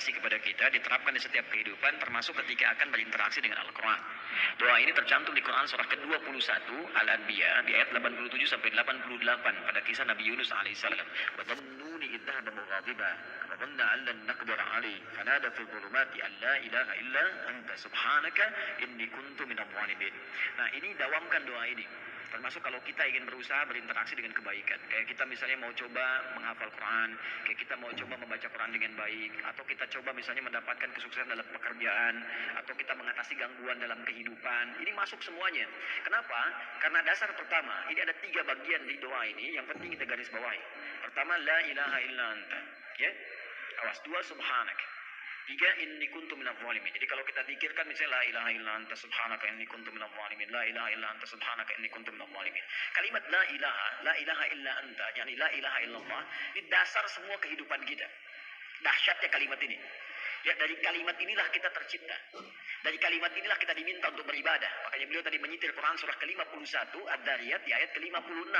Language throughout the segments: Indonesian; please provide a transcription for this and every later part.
motivasi kepada kita, diterapkan di setiap kehidupan, termasuk ketika akan berinteraksi dengan Al-Quran. Doa ini tercantum di Quran surah ke-21 Al-Anbiya di ayat 87 sampai 88 pada kisah Nabi Yunus alaihissalam. Wa dhannuni idh dhahaba mughadiban wa dhanna an lan naqdira alaihi fanada fi dhulumati an la ilaha illa anta subhanaka inni kuntu minadh dhalimin. Nah, ini dawamkan doa ini. Termasuk kalau kita ingin berusaha berinteraksi dengan kebaikan. Kayak kita misalnya mau coba menghafal Quran, kayak kita mau coba membaca Quran dengan baik, atau kita coba misalnya mendapatkan kesuksesan dalam pekerjaan, atau kita mengatasi gangguan dalam kehidupan. Ini masuk semuanya. Kenapa? Karena dasar pertama, ini ada 3 bagian di doa ini yang penting kita garis bawahi. Pertama, la ilaha illa anta. Ya? Awas. 2, subhanak. 3, inni kuntu minadh dhalimin. Jadi kalau kita zikirkan misalnya la ilaha illa anta subhanaka inni kuntu minadh dhalimin, la ilaha illa anta subhanaka inni kuntu minadh dhalimin. Kalimat la ilaha illa anta, yakni la ilaha illallah, ini dasar semua kehidupan kita. Dahsyatnya kalimat ini. Ya, dari kalimat inilah kita tercipta. Dari kalimat inilah kita diminta untuk beribadah. Makanya beliau tadi menyitir Quran surah ke-51 Ad-Dariyat di ayat ke-56.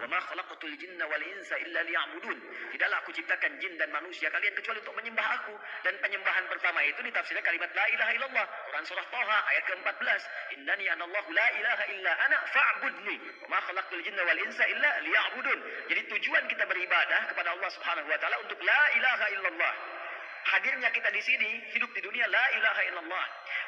Wa ma khalaqatul jinna wal insa illa liya'budun. Tidaklah aku ciptakan jin dan manusia kalian kecuali untuk menyembah aku. Dan penyembahan pertama itu ditafsirkan kalimat la ilaha illallah. Quran surah Thaha ayat ke-14. Innani anallahu la ilaha illa ana fa'budni. Wa ma khalaqatul jinna wal insa illa liya'budun. Jadi tujuan kita beribadah kepada Allah Subhanahu wa taala untuk la ilaha illallah. Hadirnya kita di sini, hidup di dunia la ilaha illallah.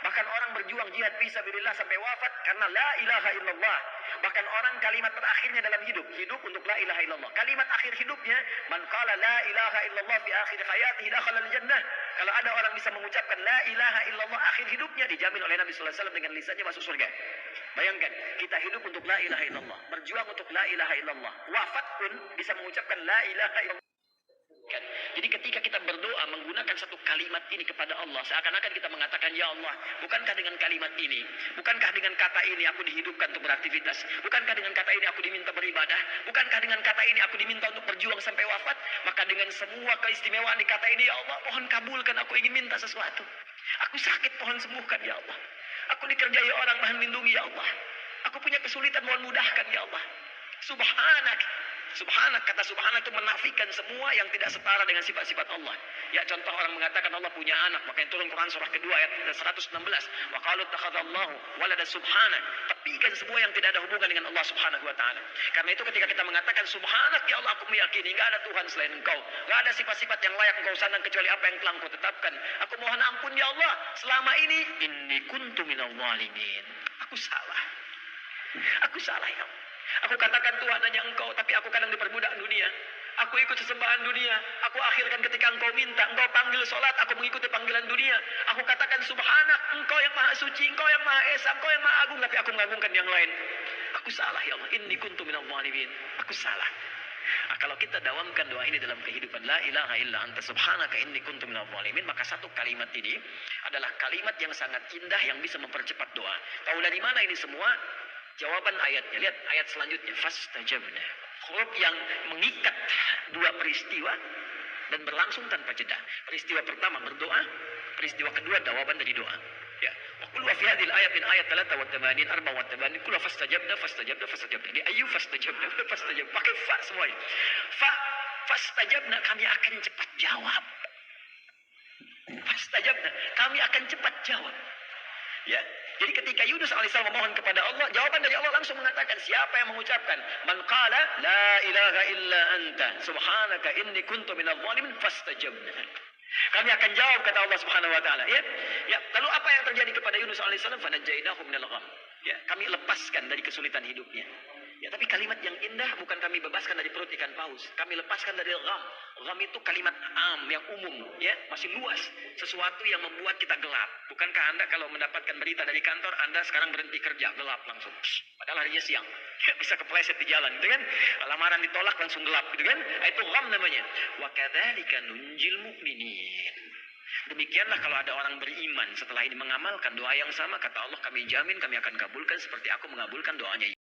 Bahkan orang berjuang jihad fisabilillah sampai wafat karena la ilaha illallah. Bahkan orang kalimat terakhirnya dalam hidup untuk la ilaha illallah. Kalimat akhir hidupnya, man qala la ilaha illallah fi akhir hayatihi dakhala al-jannah. Kalau ada orang bisa mengucapkan la ilaha illallah akhir hidupnya, dijamin oleh Nabi sallallahu alaihi wasallam dengan lisannya masuk surga. Bayangkan, kita hidup untuk la ilaha illallah, berjuang untuk la ilaha illallah. Wafat pun bisa mengucapkan la ilaha illallah. Jadi ketika kita berdoa menggunakan satu kalimat ini kepada Allah, seakan-akan kita mengatakan, ya Allah, bukankah dengan kalimat ini, bukankah dengan kata ini aku dihidupkan untuk beraktivitas, bukankah dengan kata ini aku diminta beribadah, bukankah dengan kata ini aku diminta untuk berjuang sampai wafat, maka dengan semua keistimewaan di kata ini, ya Allah, mohon kabulkan, aku ingin minta sesuatu. Aku sakit, mohon sembuhkan, ya Allah. Aku dikerjai orang, mohon lindungi, ya Allah. Aku punya kesulitan, mohon mudahkan, ya Allah. Subhanak. Subhanak, kata subhanak itu menafikan semua yang tidak setara dengan sifat-sifat Allah. Ya, contoh orang mengatakan Allah punya anak, makanya turun Quran surah kedua ayat 116. Wa qalu takhadallahu walada subhanak. Tepikan semua yang tidak ada hubungan dengan Allah Subhanahu wa taala. Karena itu ketika kita mengatakan subhanak, ya Allah, aku meyakini enggak ada Tuhan selain Engkau. Enggak ada sifat-sifat yang layak Engkau sandang kecuali apa yang telah Engkau tetapkan. Aku mohon ampun, ya Allah, selama ini inni kuntu minadh dhalimin. Aku salah. Aku salah, ya Allah. Aku katakan Tuhan hanya Engkau, tapi aku kadang diperbudak dunia. Aku ikut sesembahan dunia. Aku akhirkan ketika Engkau minta, Engkau panggil solat, aku mengikuti panggilan dunia. Aku katakan subhanak, Engkau yang maha suci, Engkau yang maha esa, Engkau yang maha agung, tapi aku mengagungkan yang lain. Aku salah, ya Allah. Inni kuntu minadh dhalimin. Aku salah. Nah, kalau kita dawamkan doa ini dalam kehidupan, la ilaha illa anta subhanaka inni kuntu minadh dhalimin, maka satu kalimat ini adalah kalimat yang sangat indah yang bisa mempercepat doa. Tahu dari mana ini semua? Jawaban ayatnya, lihat ayat selanjutnya, fastajabna. Huruf yang mengikat 2 peristiwa dan berlangsung tanpa jeda. Peristiwa pertama berdoa, peristiwa kedua jawaban dari doa. Ya, wa qul wa fi hadhihi al-ayat min ayat 83 84 kullu fastajabna. Di ayu fastajabna. Pakai fa semuanya. Fastajabna, kami akan cepat jawab. Fastajabna, kami akan cepat jawab. Ya, jadi ketika Yunus alaihissalam memohon kepada Allah, jawaban dari Allah langsung mengatakan, siapa yang mengucapkan man qala la ilaha illa anta subhanaka inni kuntu minadh dhalimin fastajabna. Kami akan jawab, kata Allah Subhanahu wa taala, ya. Ya, lalu apa yang terjadi kepada Yunus alaihissalam? Fanajjaynahu minal gham. Ya, kami lepaskan dari kesulitan hidupnya. Ya, tapi kalimat yang indah bukan kami bebaskan dari perut ikan paus. Kami lepaskan dari gham. Gham itu kalimat yang umum, ya, masih luas. Sesuatu yang membuat kita gelap. Bukankah Anda kalau mendapatkan berita dari kantor, Anda sekarang berhenti kerja, gelap langsung. Padahal harinya siang. Bisa kepleset di jalan, gitu kan? Lamaran ditolak langsung gelap, gitu kan? Itu gham namanya. Wa kadzalika nunjil mu'minin. Demikianlah kalau ada orang beriman setelah ini mengamalkan doa yang sama, kata Allah, kami jamin kami akan kabulkan seperti aku mengabulkan doanya.